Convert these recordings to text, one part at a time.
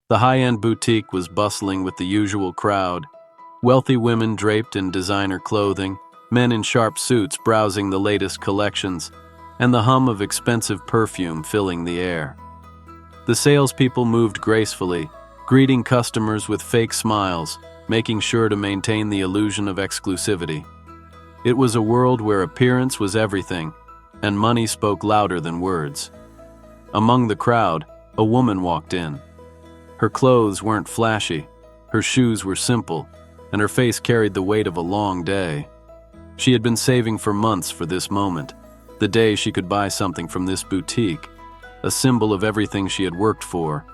The high-end boutique was bustling with the usual crowd, wealthy women draped in designer clothing, men in sharp suits browsing the latest collections, and the hum of expensive perfume filling the air. The salespeople moved gracefully, greeting customers with fake smiles, making sure to maintain the illusion of exclusivity. It was a world where appearance was everything, and money spoke louder than words. Among the crowd, a woman walked in. Her clothes weren't flashy, her shoes were simple, and her face carried the weight of a long day. She had been saving for months for this moment, the day she could buy something from this boutique, a symbol of everything she had worked for.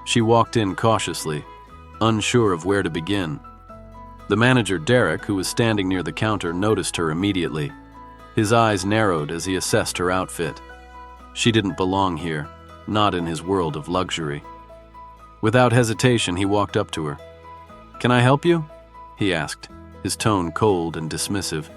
She walked in cautiously, unsure of where to begin. The manager, Derek, who was standing near the counter, noticed her immediately. His eyes narrowed as he assessed her outfit. She didn't belong here, not in his world of luxury. Without hesitation, he walked up to her. "Can I help you?" he asked, his tone cold and dismissive.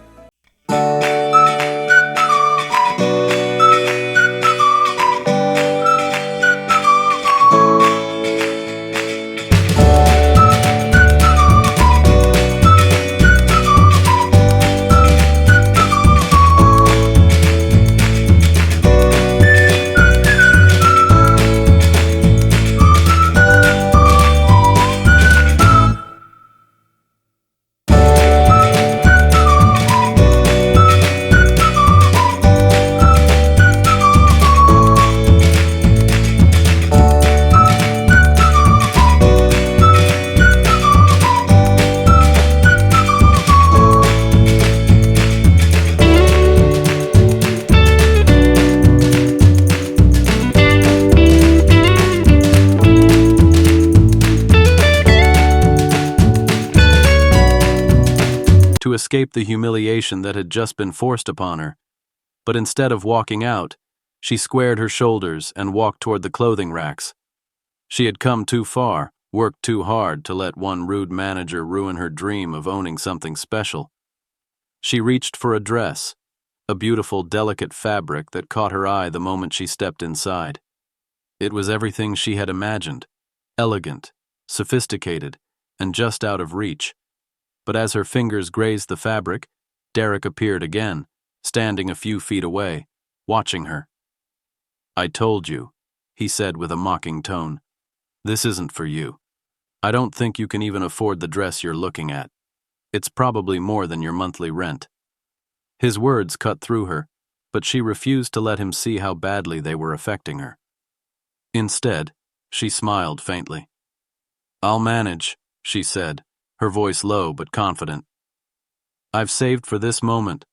To escape the humiliation that had just been forced upon her. But instead of walking out, she squared her shoulders and walked toward the clothing racks. She had come too far, worked too hard to let one rude manager ruin her dream of owning something special. She reached for a dress, a beautiful, delicate fabric that caught her eye the moment she stepped inside. It was everything she had imagined, elegant, sophisticated, and just out of reach. But as her fingers grazed the fabric, Derek appeared again, standing a few feet away, watching her. "I told you," he said with a mocking tone. "This isn't for you. I don't think you can even afford the dress you're looking at. It's probably more than your monthly rent." His words cut through her, but she refused to let him see how badly they were affecting her. Instead, she smiled faintly. "I'll manage," she said, her voice low but confident. "I've saved for this moment.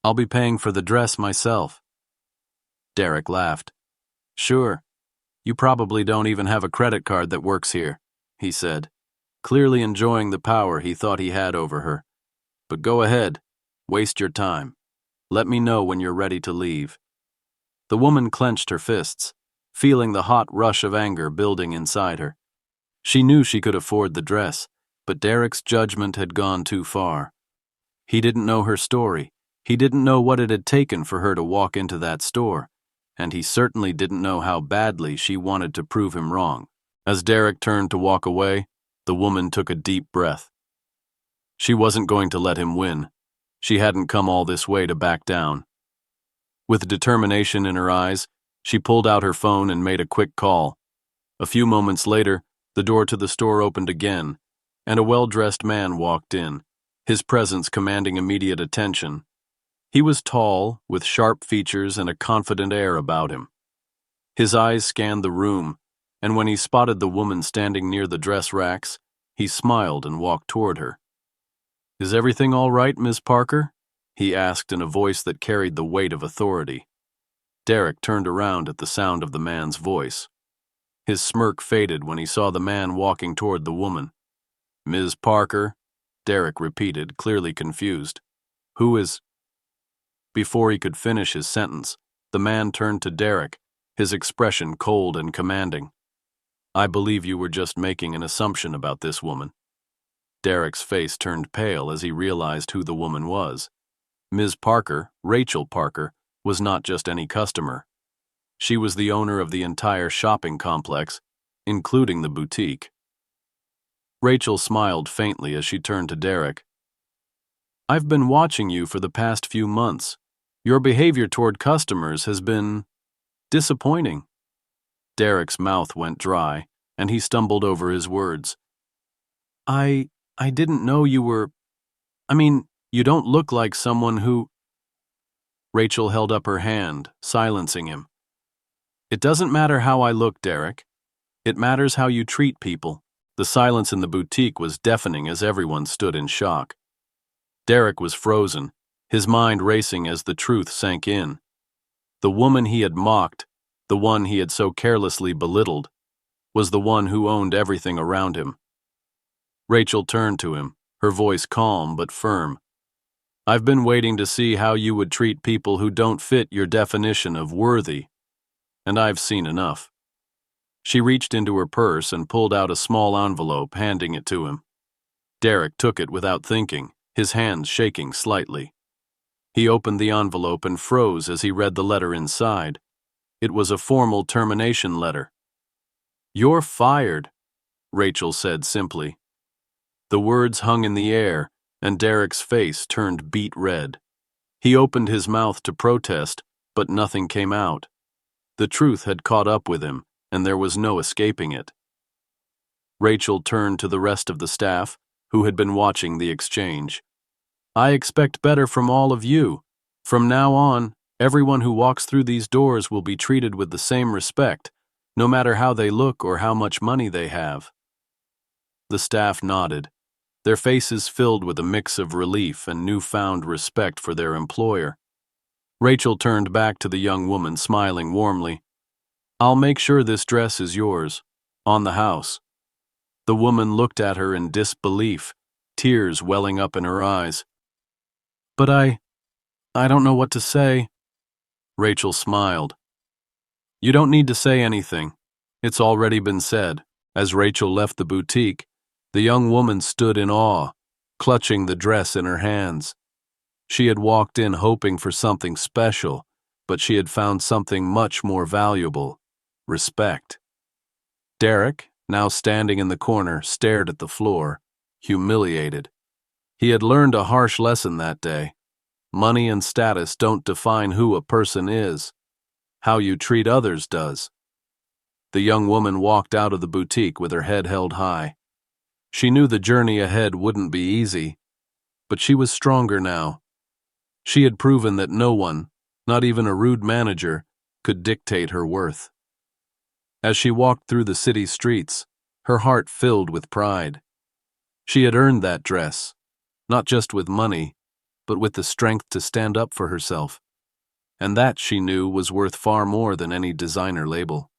I'll be paying for the dress myself." Derek laughed. "Sure. You probably don't even have a credit card that works here," he said, clearly enjoying the power he thought he had over her. "But go ahead. Waste your time. Let me know when you're ready to leave." The woman clenched her fists, feeling the hot rush of anger building inside her. She knew she could afford the dress, but Derek's judgment had gone too far. He didn't know her story. He didn't know what it had taken for her to walk into that store, and he certainly didn't know how badly she wanted to prove him wrong. As Derek turned to walk away, the woman took a deep breath. She wasn't going to let him win. She hadn't come all this way to back down. With determination in her eyes, she pulled out her phone and made a quick call. A few moments later, the door to the store opened again, and a well-dressed man walked in, his presence commanding immediate attention. He was tall, with sharp features and a confident air about him. His eyes scanned the room, and when he spotted the woman standing near the dress racks, he smiled and walked toward her. "Is everything all right, Ms. Parker?" he asked in a voice that carried the weight of authority. Derek turned around at the sound of the man's voice. His smirk faded when he saw the man walking toward the woman. "Ms. Parker?" Derek repeated, clearly confused. "Who is—" Before he could finish his sentence, the man turned to Derek, his expression cold and commanding. "I believe you were just making an assumption about this woman." Derek's face turned pale as he realized who the woman was. Ms. Parker, Rachel Parker, was not just any customer. She was the owner of the entire shopping complex, including the boutique. Rachel smiled faintly as she turned to Derek. I've been watching you for the past few months. Your behavior toward customers has been disappointing. Derek's mouth went dry, and he stumbled over his words. I didn't know you were... you don't look like someone who... Rachel held up her hand, silencing him. It doesn't matter how I look, Derek. It matters how you treat people. The silence in the boutique was deafening as everyone stood in shock. Derek was frozen, his mind racing as the truth sank in. The woman he had mocked, the one he had so carelessly belittled, was the one who owned everything around him. Rachel turned to him, her voice calm but firm. I've been waiting to see how you would treat people who don't fit your definition of worthy, and I've seen enough. She reached into her purse and pulled out a small envelope, handing it to him. Derek took it without thinking, his hands shaking slightly. He opened the envelope and froze as he read the letter inside. It was a formal termination letter. You're fired, Rachel said simply. The words hung in the air, and Derek's face turned beet red. He opened his mouth to protest, but nothing came out. The truth had caught up with him, and there was no escaping it. Rachel turned to the rest of the staff, who had been watching the exchange. I expect better from all of you. From now on, everyone who walks through these doors will be treated with the same respect, no matter how they look or how much money they have. The staff nodded, their faces filled with a mix of relief and newfound respect for their employer. Rachel turned back to the young woman, smiling warmly. I'll make sure this dress is yours, on the house. The woman looked at her in disbelief, tears welling up in her eyes. But I don't know what to say. Rachel smiled. You don't need to say anything. It's already been said. As Rachel left the boutique, the young woman stood in awe, clutching the dress in her hands. She had walked in hoping for something special, but she had found something much more valuable: respect. Derek, now standing in the corner, stared at the floor, humiliated. He had learned a harsh lesson that day. Money and status don't define who a person is. How you treat others does. The young woman walked out of the boutique with her head held high. She knew the journey ahead wouldn't be easy, but she was stronger now. She had proven that no one, not even a rude manager, could dictate her worth. As she walked through the city streets, her heart filled with pride. She had earned that dress, not just with money, but with the strength to stand up for herself. And that, she knew, was worth far more than any designer label.